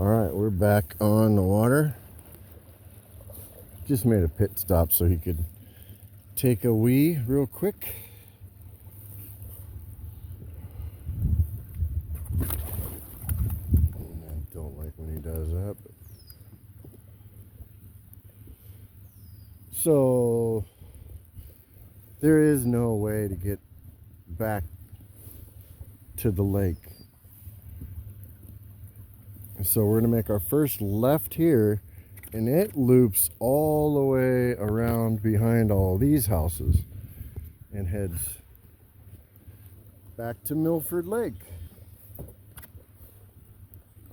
Alright, we're back on the water. Just made a pit stop so he could take a wee real quick. I don't like when he does that. So, there is no way to get back to the lake. So we're going to make our first left here, and it loops all the way around behind all these houses and heads back to Milford Lake.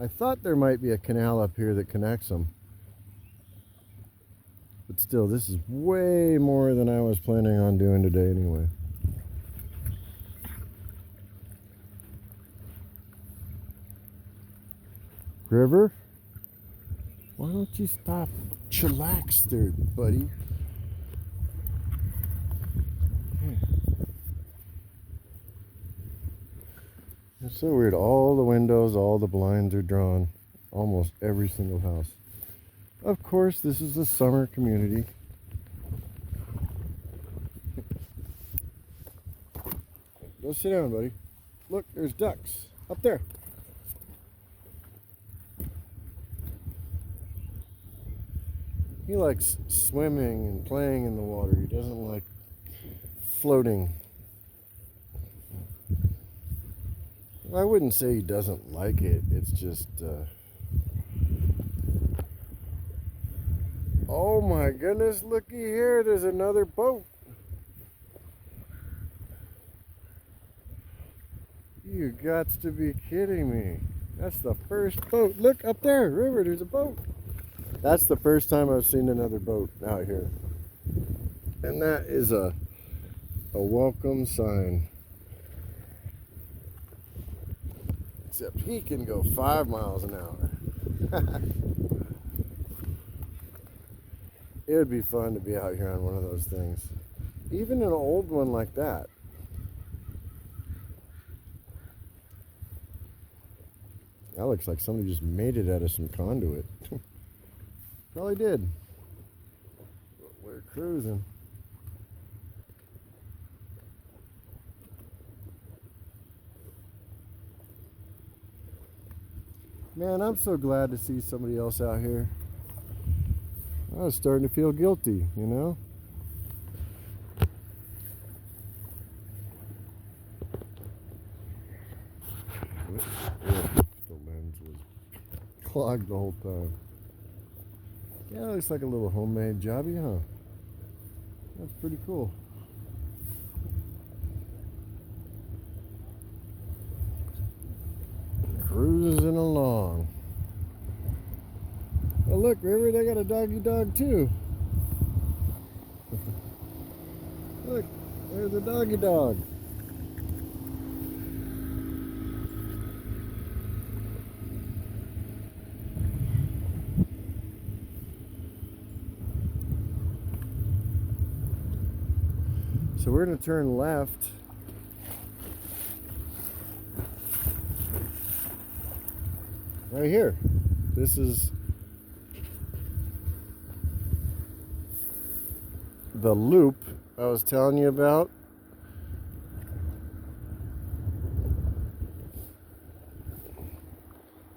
I thought there might be a canal up here that connects them. But still, this is way more than I was planning on doing today anyway. River, why don't you stop? Chillax there, buddy. It's so weird. All the windows, all the blinds are drawn. Almost every single house. Of course, this is a summer community. Go sit down, buddy. Look, there's ducks up there. He likes swimming and playing in the water. He doesn't like floating. I wouldn't say he doesn't like it. It's just... Oh my goodness, looky here. There's another boat. You gots to be kidding me. That's the first boat. Look up there, river, there's a boat. That's the first time I've seen another boat out here. And that is a welcome sign. Except he can go 5 miles an hour. It would be fun to be out here on one of those things. Even an old one like that. That looks like somebody just made it out of some conduit. Probably did. But we're cruising. Man, I'm so glad to see somebody else out here. I was starting to feel guilty, you know? The lens was clogged the whole time. Yeah, it looks like a little homemade jobby, huh? That's pretty cool. Cruising along. Oh look, River, they got a doggy dog too. Look, there's a doggy dog. So we're going to turn left. Right here. This is the loop I was telling you about.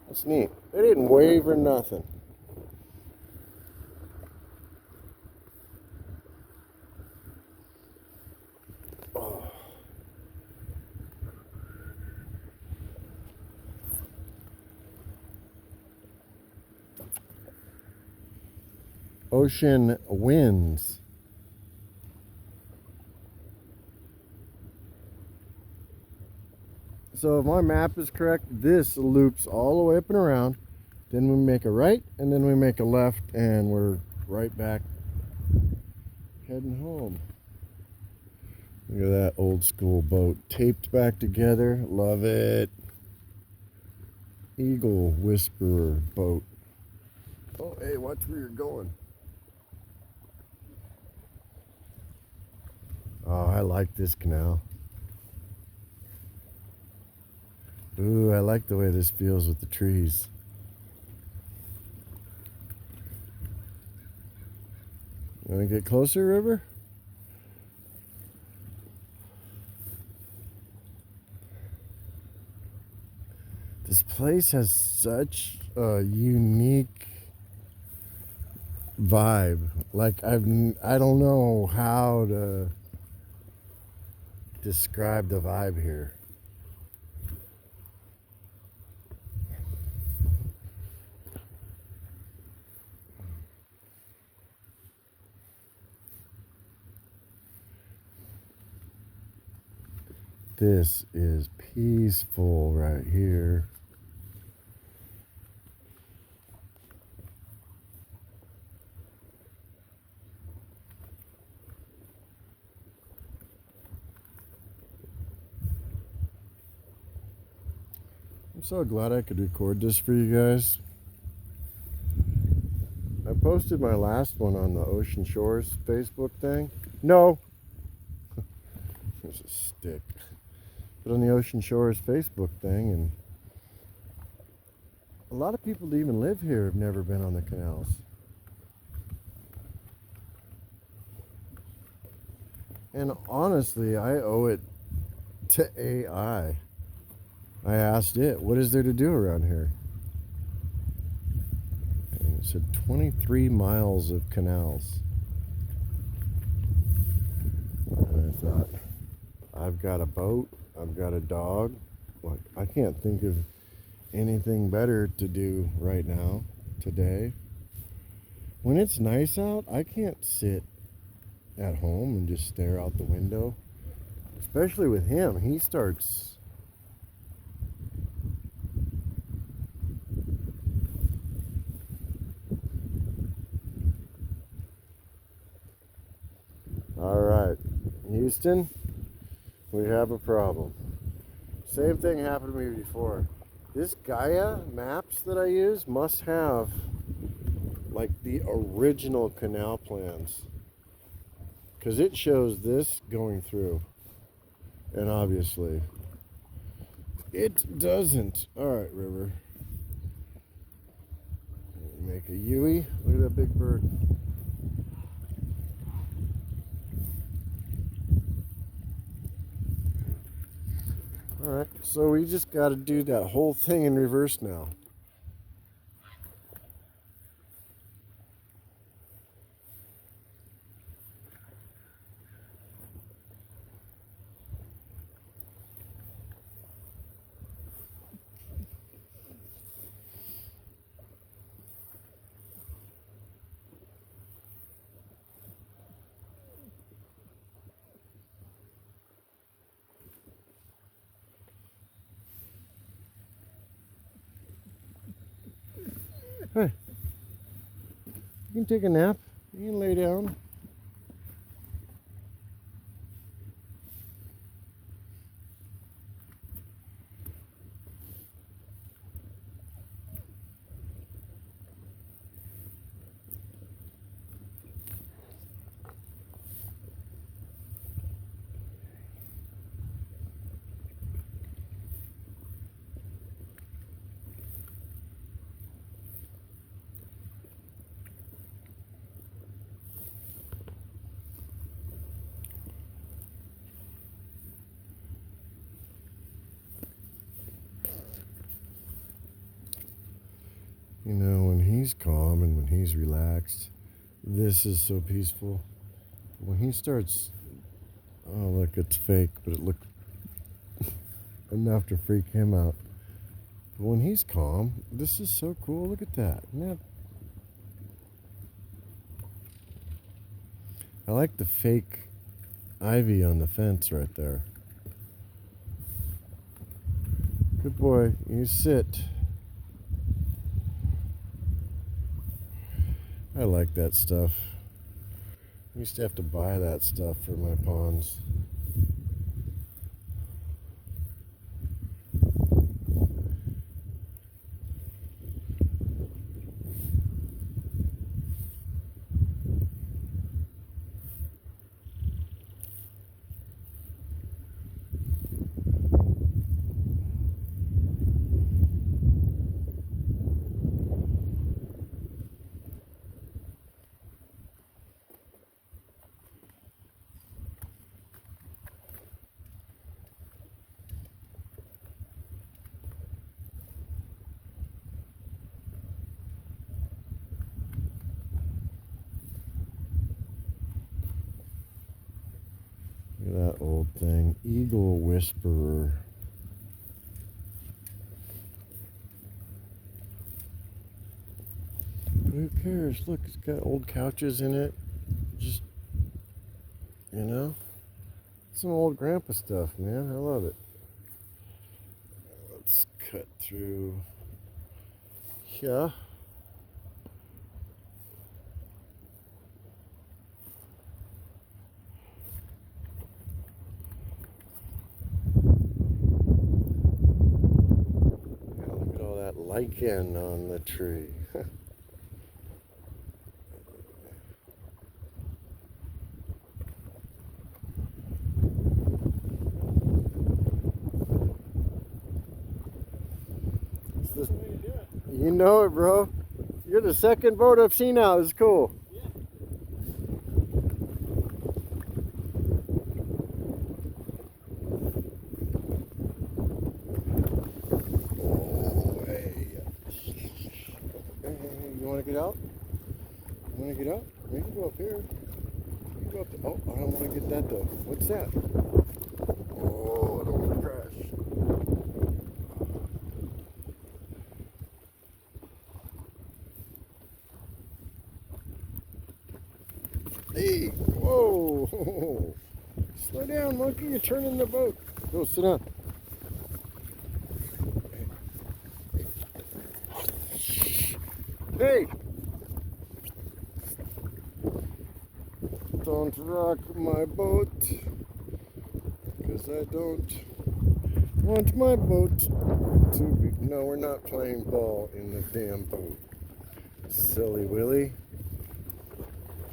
That's neat. They didn't wave or nothing. Oh. Ocean winds. So if my map is correct, this loops all the way up and around. Then we make a right, and then we make a left, and we're right back heading home. Look at that old school boat, taped back together. Love it. Eagle Whisperer boat. Oh, hey, watch where you're going. Oh, I like this canal. Ooh, I like the way this feels with the trees. Want to get closer, River? This place has such a unique vibe. Like I don't know how to describe the vibe here. This is peaceful right here. I'm so glad I could record this for you guys. I posted my last one on the Ocean Shores Facebook thing. No! There's a stick. But on the Ocean Shores Facebook thing, and a lot of people that even live here have never been on the canals. And honestly, I owe it to AI. I asked it, what is there to do around here? And it said 23 miles of canals. And I thought, I've got a boat, I've got a dog. Like, I can't think of anything better to do right now, today. When it's nice out, I can't sit at home and just stare out the window. Especially with him, he starts... Alright, Houston, we have a problem. Same thing happened to me before. This Gaia maps that I use must have like the original canal plans, because it shows this going through, and obviously it doesn't. Alright, River, make a Yui. Look at that big bird. Alright, so we just got to do that whole thing in reverse now. Hey, you can take a nap. You can lay down. You know, when he's calm and when he's relaxed, this is so peaceful. When he starts, oh look, it's fake, but it looked enough to freak him out. But when he's calm, this is so cool. Look at that. Isn't that... I like the fake ivy on the fence right there. Good boy, you sit. I like that stuff. I used to have to buy that stuff for my ponds. old thing. Eagle Whisperer. But who cares? Look, it's got old couches in it. Just, you know, some old grandpa stuff, man. I love it. Let's cut through here. Look at all that lichen on the tree. You know it, bro. You're the second boat I've seen out. It's cool. Yeah. Oh, hey. Hey, you want to get out? You want to get out? We can go up here. You can go up there. Oh, I don't want to get that though. What's that? Oh, I don't want to crash. Hey, whoa. Slow down, monkey. You're turning the boat. Go sit down. Hey. Don't rock my boat. Because I don't want my boat to be... No, we're not playing ball in the damn boat. Silly Willy.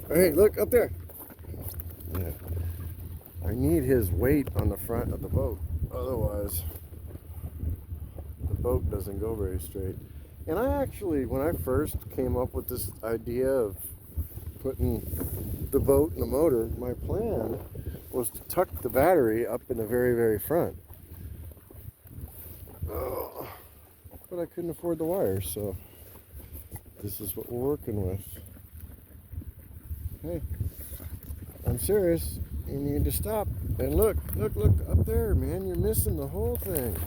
Hey, look up there. Yeah. I need his weight on the front of the boat. Otherwise, the boat doesn't go very straight. And I actually, when I first came up with this idea of putting the boat and the motor, my plan was to tuck the battery up in the very, very front. Oh, but I couldn't afford the wires, so this is what we're working with. Hey, I'm serious. You need to stop. And look up there, man. You're missing the whole thing.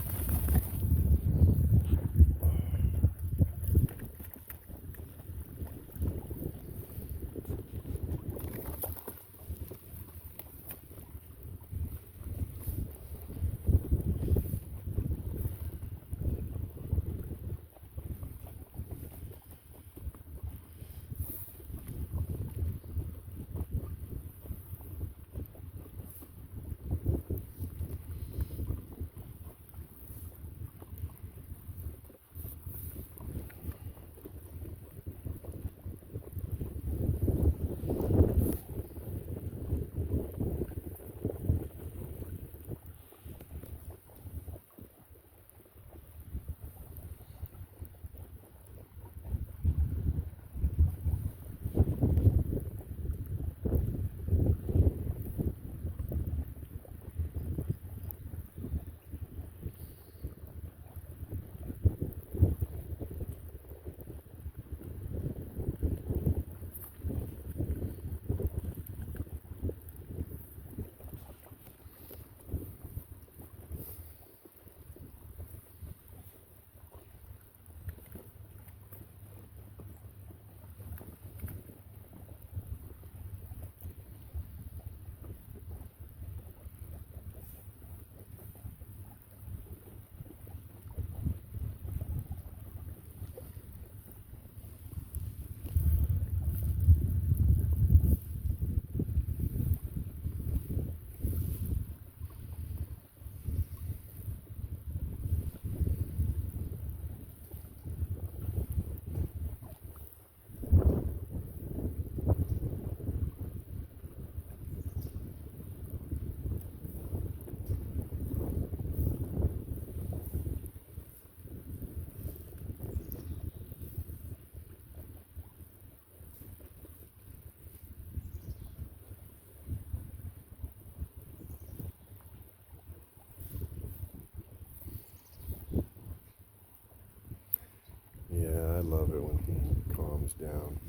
Yeah, I love it when he calms down.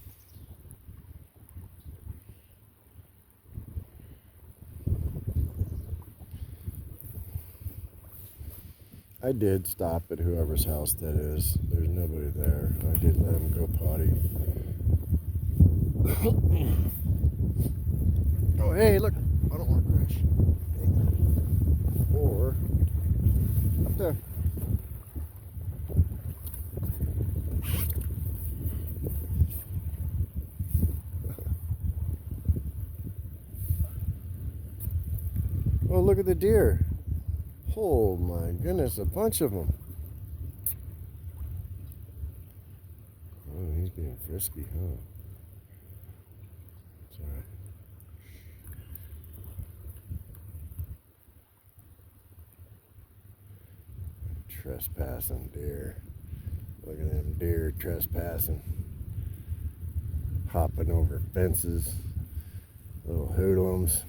I did stop at whoever's house that is. There's nobody there. I did let him go potty. Oh, hey, look. I don't want to crash. Or up there. Oh, look at the deer. Oh my goodness, a bunch of them. Oh, he's being frisky, huh? It's all right. Trespassing deer. Look at them deer trespassing. Hopping over fences. Little hoodlums.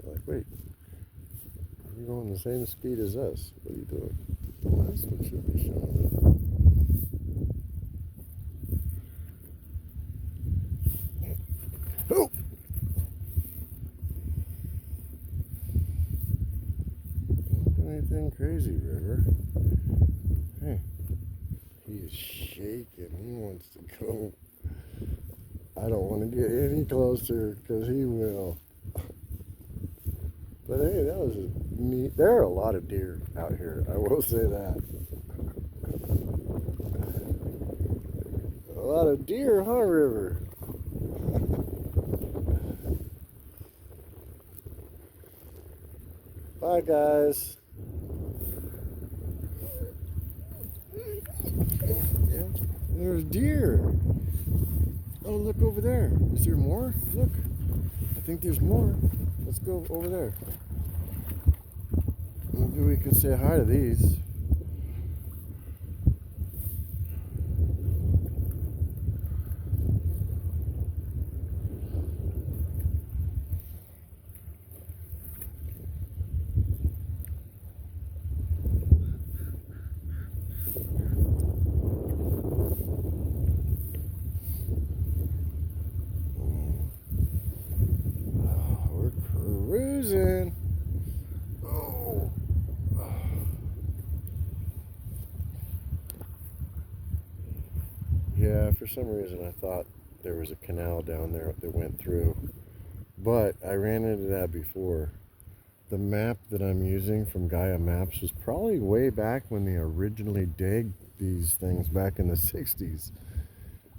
Like, wait, you're going the same speed as us. What are you doing? Well, this one should be showing up. Oh! Don't do anything crazy, River. Hey, he is shaking. He wants to go. I don't want to get any closer because he will. But hey, that was a neat. There are a lot of deer out here. I will say that. A lot of deer, huh, River? Bye, guys. Yeah, there's deer. Oh, look over there. Is there more? Look. I think there's more. Let's go over there. Maybe we could say hi to these. We're cruising. Oh. Yeah, for some reason I thought there was a canal down there that went through, but I ran into that before. The map that I'm using from Gaia Maps was probably way back when they originally digged these things back in the 60s.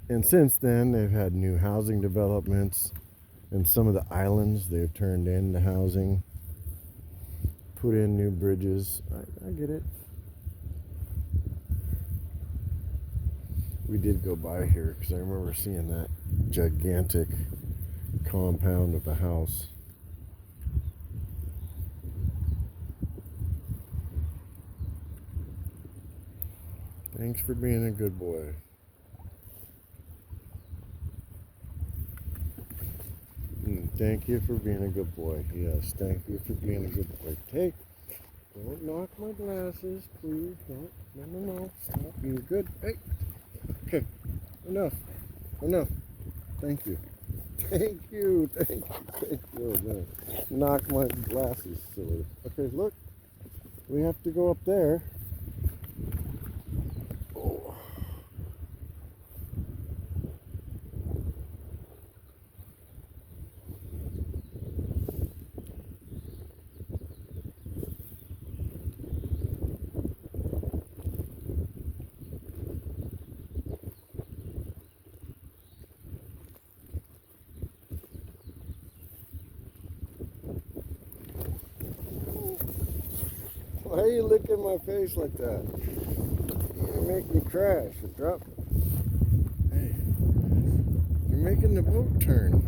And since then, they've had new housing developments, and some of the islands they've turned into housing, put in new bridges. I get it. We did go by here because I remember seeing that gigantic compound of a house. Thanks for being a good boy. Thank you for being a good boy. Yes, thank you for being a good boy. Hey, don't knock my glasses, please. Don't. No. Stop. You're good. Hey. Okay. Enough. Thank you. Thank you. No. Knock my glasses, silly. Okay, look. We have to go up there. Oh. Why are you licking my face like that? You make me crash or drop. Hey, you're making the boat turn.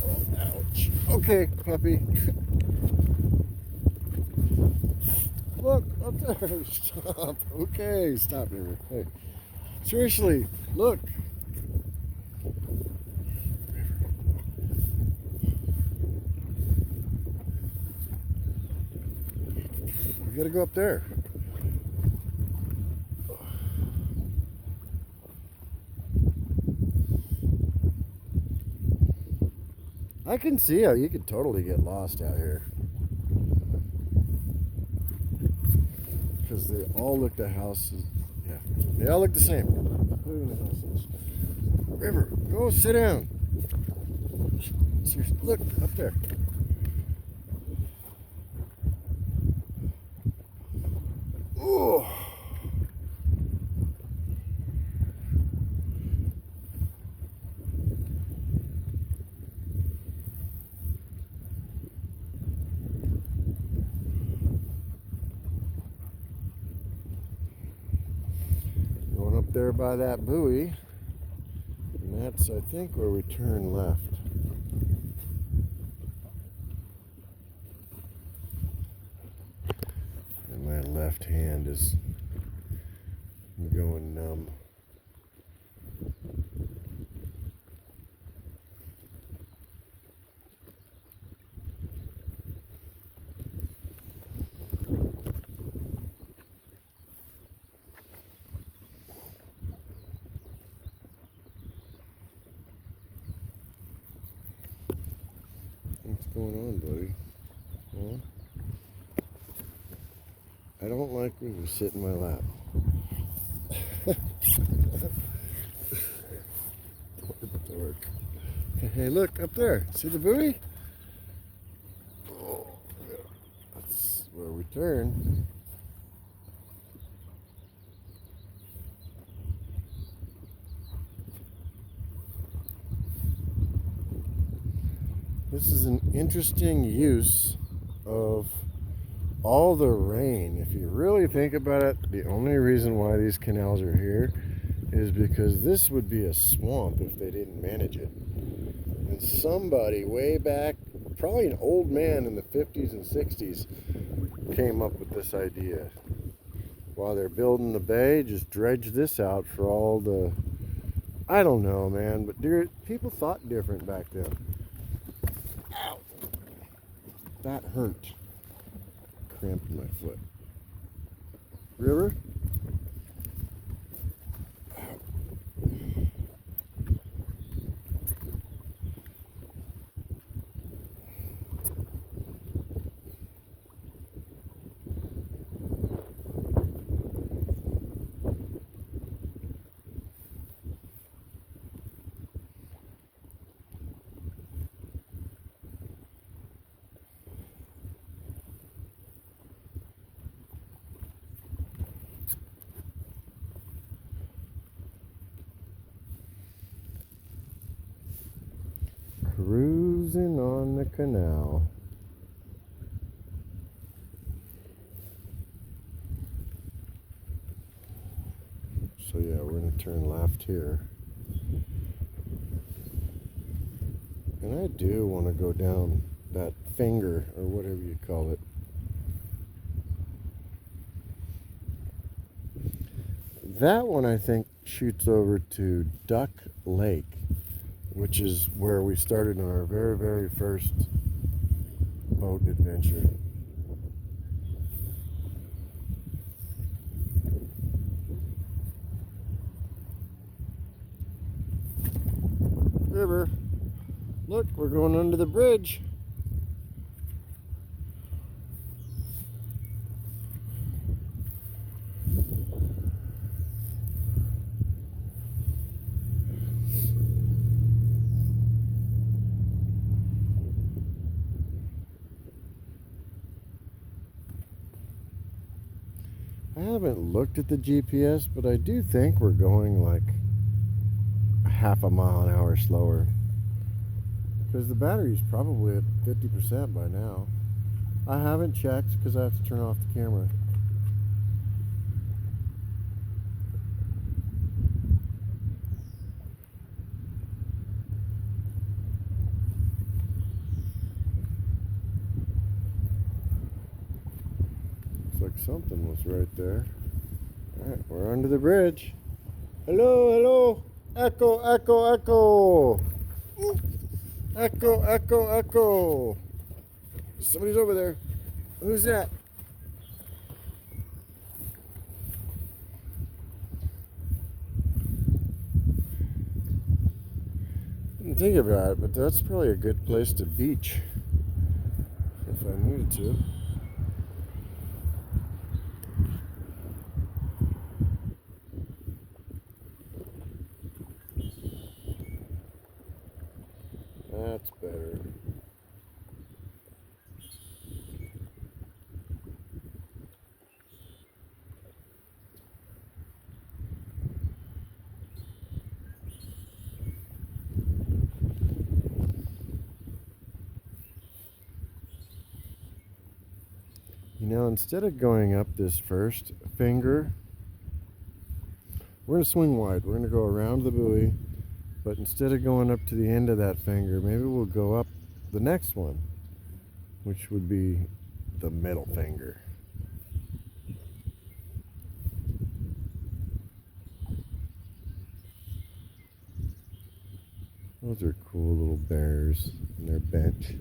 Oh, ouch. Okay, puppy. Look, up there. Stop. Okay, stop here. Hey, seriously, look. We gotta go up there. I can see how you could totally get lost out here. Because they all look the houses. Yeah, they all look the same. River, go sit down. Seriously, look up there. Oh. Going up there by that buoy, and that's, I think, where we turn left. And my left hand is going numb. What's going on, buddy? Huh? I don't like when you sit in my lap. Dork. Hey, look up there. See the buoy? Oh, yeah. That's where we turn. This is an interesting use of all the rain. If you really think about it, the only reason why these canals are here is because this would be a swamp if they didn't manage it. And somebody way back, probably an old man in the 50s and 60s, came up with this idea. While they're building the bay, just dredge this out for all the, I don't know, man, but people thought different back then. Ow. That hurt. Cramped in my foot. River? Cruising on the canal. So yeah, we're going to turn left here. And I do want to go down that finger, or whatever you call it. That one, I think, shoots over to Duck Lake, which is where we started on our very, very first boat adventure. River, look, we're going under the bridge. I haven't looked at the GPS, but I do think we're going like half a mile an hour slower. Because the battery's probably at 50% by now. I haven't checked because I have to turn off the camera. Looks like something was right there. Alright, we're under the bridge. Hello, hello. Echo, echo, echo. Ooh. Echo, echo, echo. Somebody's over there. Who's that? didn't think about it, but that's probably a good place to beach if I needed to. That's better. You know, instead of going up this first finger, we're going to swing wide. We're going to go around the buoy, but instead of going up to the end of that finger, maybe we'll go up the next one, which would be the middle finger. Those are cool little bears and their bench.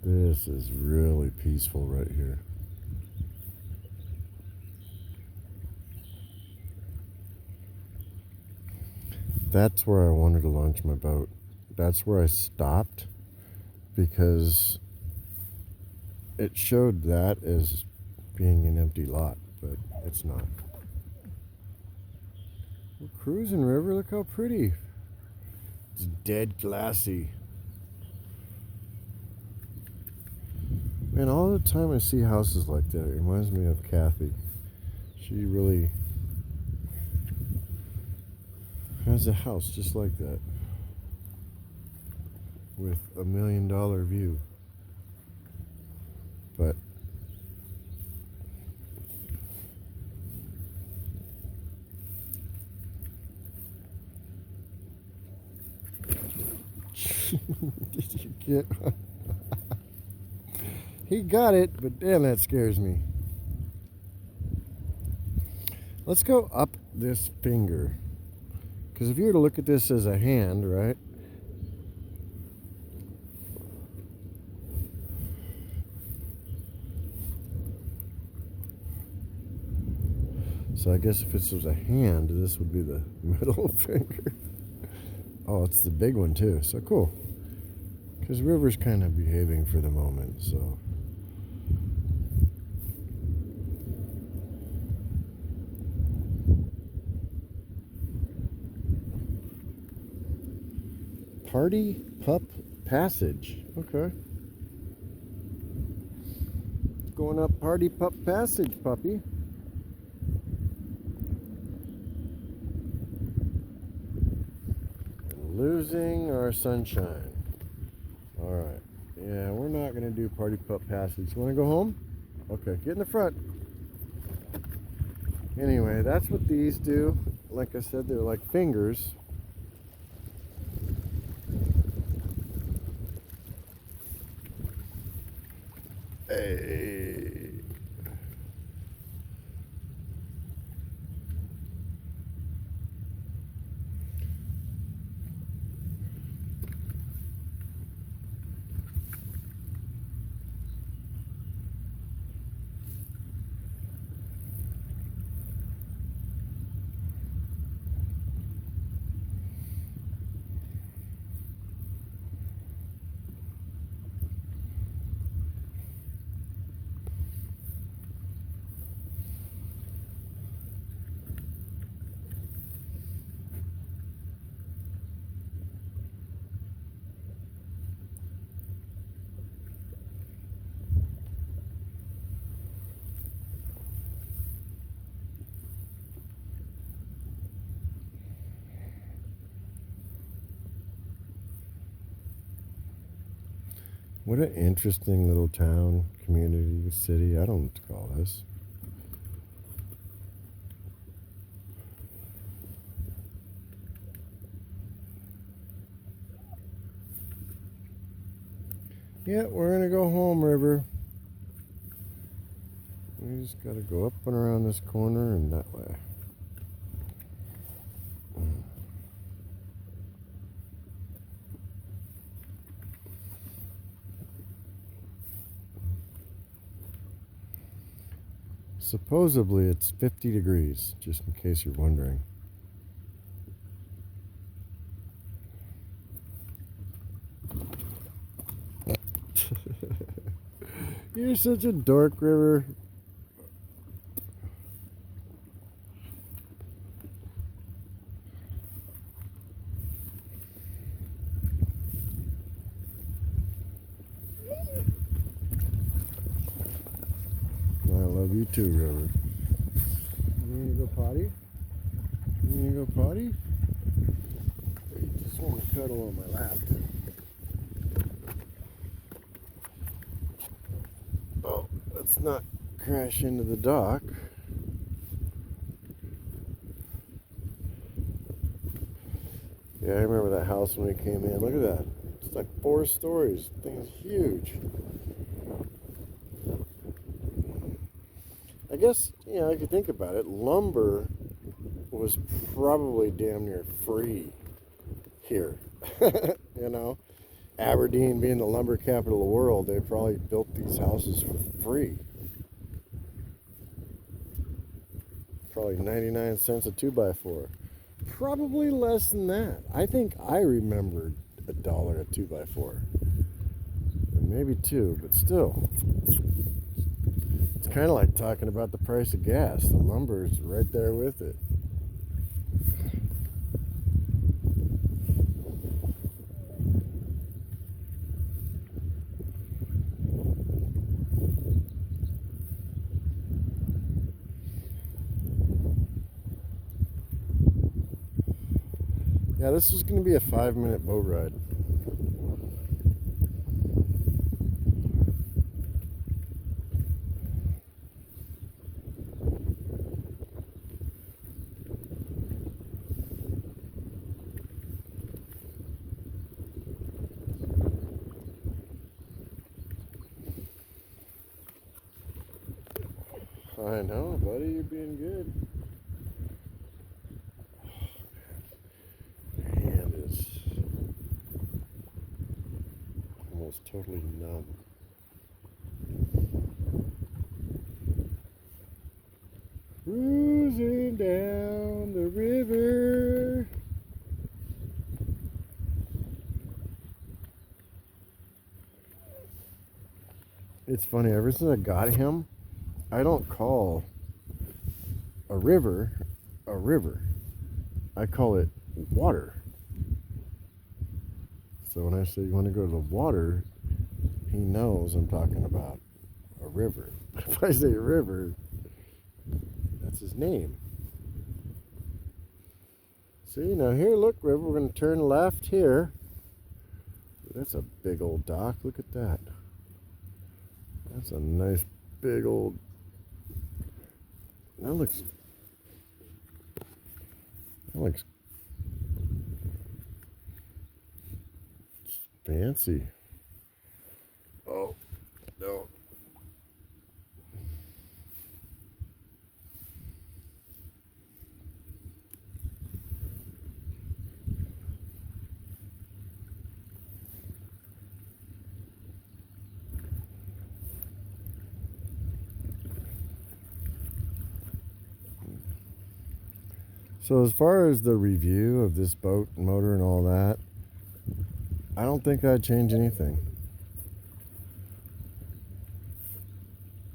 This is really peaceful right here. That's where I wanted to launch my boat. That's where I stopped because it showed that as being an empty lot, but it's not. We're cruising, river. Look how pretty. It's dead glassy. Man, all the time I see houses like that, it reminds me of Kathy. She really has a house just like that with $1 million view. But did you get he got it, but damn, that scares me. Let's go up this finger, because if you were to look at this as a hand, right? So I guess if this was a hand, this would be the middle finger. Oh, it's the big one too. So cool. Because River's kind of behaving for the moment, so. Party Pup Passage. Okay. Going up Party Pup Passage, puppy. Losing our sunshine. Alright. Yeah, we're not going to do Party Pup Passage. You want to go home? Okay, get in the front. Anyway, that's what these do. Like I said, they're like fingers. Hey. What an interesting little town, community, city. I don't know what to call this. Yeah, we're going to go home, River. We just got to go up and around this corner and that way. Supposedly it's 50 degrees, just in case you're wondering. You're such a dork, River. I love you too, River. You need to go potty? You need to go potty? Or you just want to cuddle on my lap? Oh, let's not crash into the dock. Yeah, I remember that house when we came in. Look at that. It's like 4 stories. The thing is huge. I guess, if you think about it, lumber was probably damn near free here. Aberdeen being the lumber capital of the world, they probably built these houses for free. Probably 99 cents a 2x4. Probably less than that. I think I remembered $1 a 2x4. Maybe 2, but still. It's kind of like talking about the price of gas. The lumber is right there with it. Yeah, this was going to be a 5-minute boat ride. I know, buddy, you're being good. My hand is almost totally numb. Cruising down the river. It's funny, ever since I got him, I don't call a river a river. I call it water. So when I say you want to go to the water, he knows I'm talking about a river. If I say river, that's his name. See, now here, look, River, we're going to turn left here. That's a big old dock. Look at that. That's a nice big old... That looks fancy. Oh, no. So as far as the review of this boat, motor, and all that, I don't think I'd change anything.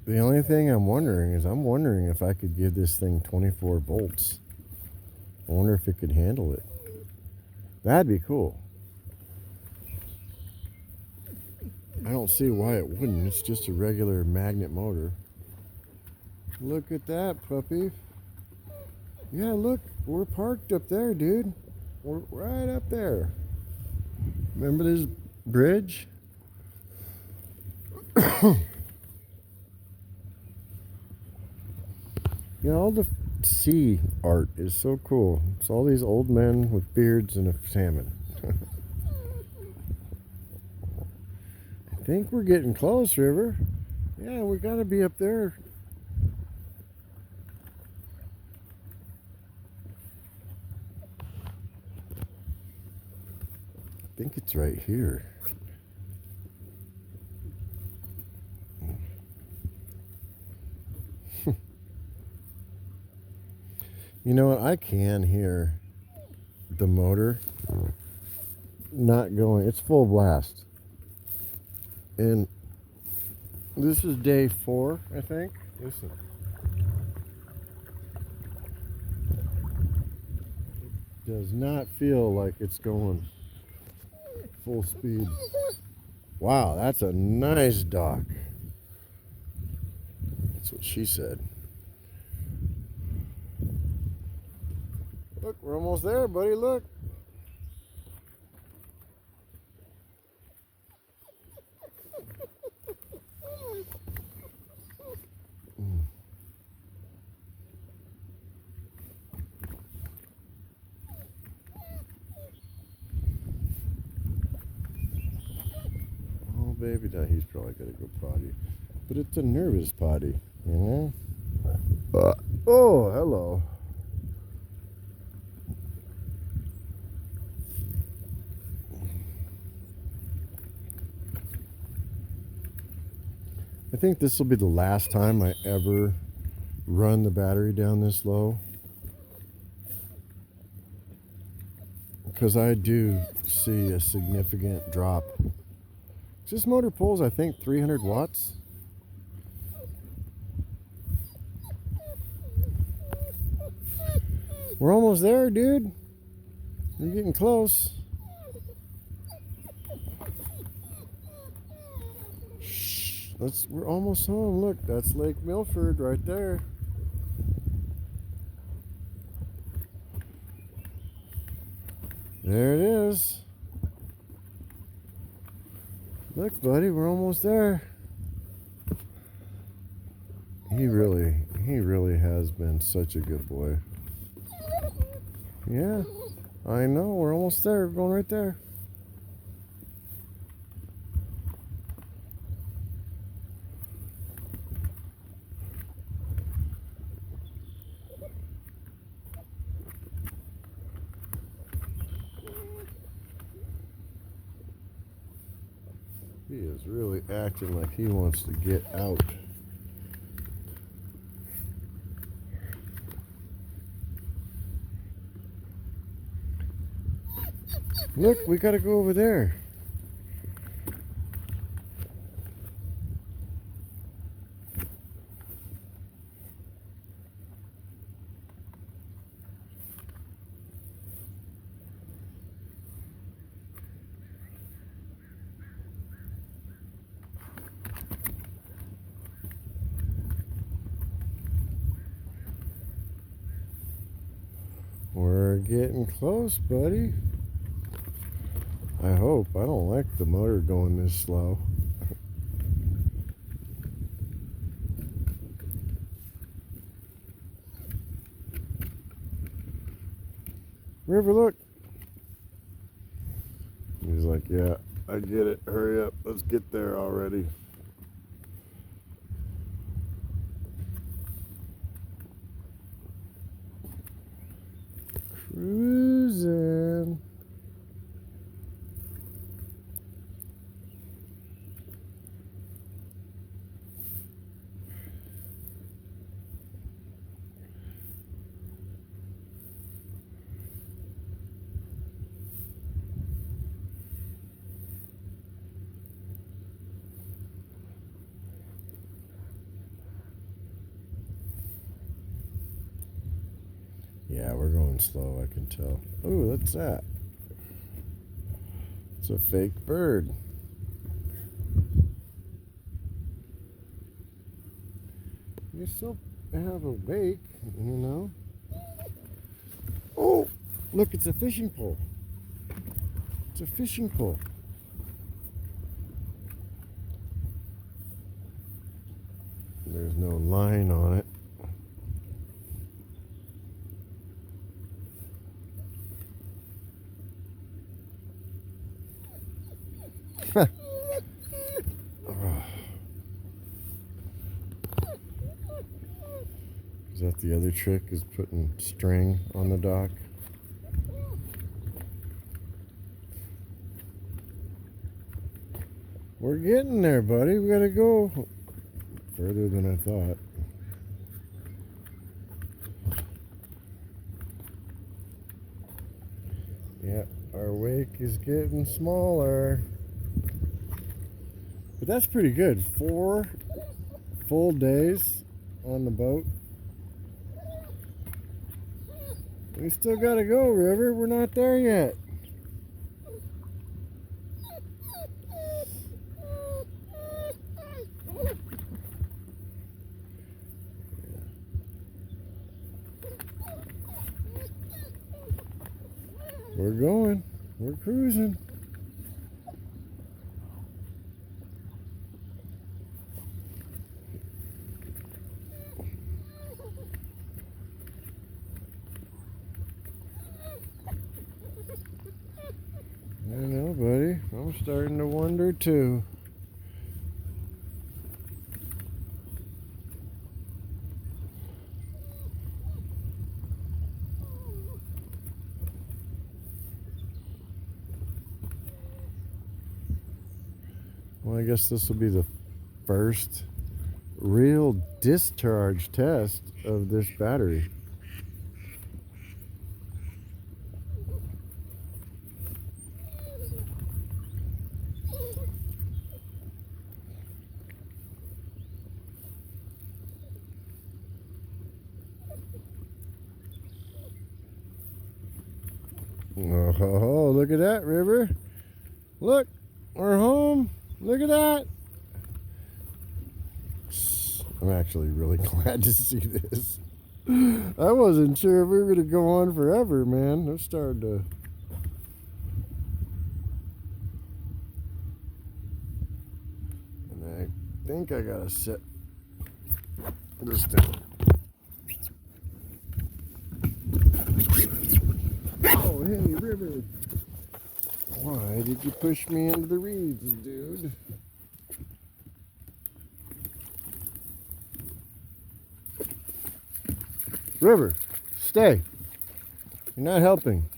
The only thing I'm wondering if I could give this thing 24 volts. I wonder if it could handle it. That'd be cool. I don't see why it wouldn't. It's just a regular magnet motor. Look at that, puppy. Yeah, look, we're parked up there, dude. We're right up there. Remember this bridge? All the sea art is so cool. It's all these old men with beards and a salmon. I think we're getting close, River. Yeah, we gotta be up there. I think it's right here. You know what? I can hear the motor not going. It's full blast. And this is day 4, I think. Listen. It does not feel like it's going full speed. Wow, that's a nice dock. That's what she said. Look, we're almost there, buddy. Look. Oh, baby, now he's probably got to go potty. But it's a nervous potty, you know? Oh, hello. I think this will be the last time I ever run the battery down this low, because I do see a significant drop. This motor pulls, I think, 300 watts. We're almost there, dude. We're getting close. We're almost home. Look, that's Lake Milford right there. There it is. Look, buddy, we're almost there. He really has been such a good boy. Yeah, I know. We're almost there. We're going right there. He is really acting like he wants to get out. Look, we gotta go over there. We're getting close, buddy. I hope. I don't like the motor going this slow. River, look. He's like, yeah, I get it. Hurry up. Let's get there already. Cruising. Yeah, we're going slow, I can tell. Ooh, what's that? It's a fake bird. You still have a wake, you know? Oh, look, it's a fishing pole. It's a fishing pole. There's no line on it. Is that the other trick, is putting string on the dock? We're getting there, buddy. We gotta go further than I thought. Yeah, our wake is getting smaller. But that's pretty good. 4 full days on the boat. We still gotta go, River. We're not there yet. We're going. We're cruising. I know, buddy. I'm starting to wonder too. Well, I guess this will be the first real discharge test of this battery. Oh, look at that, River. Look, we're home. Look at that. I'm actually really glad to see this. I wasn't sure if we were going to go on forever, man. I'm starting to... And I think I got to set this down. Oh, hey, River. Why did you push me into the reeds, dude? River, stay. You're not helping.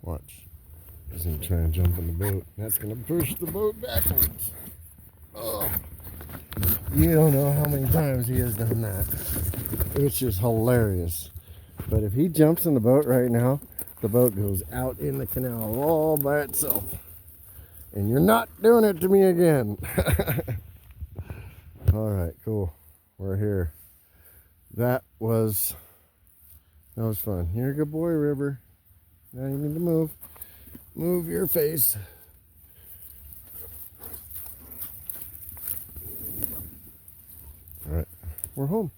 Watch. He's going to try and jump in the boat. That's going to push the boat backwards. Oh. You don't know how many times he has done that. It's just hilarious. But if he jumps in the boat right now, the boat goes out in the canal all by itself. And you're not doing it to me again. All right, cool. We're here. That was fun. You're a good boy, River. Now you need to move. Move your face. All right, we're home.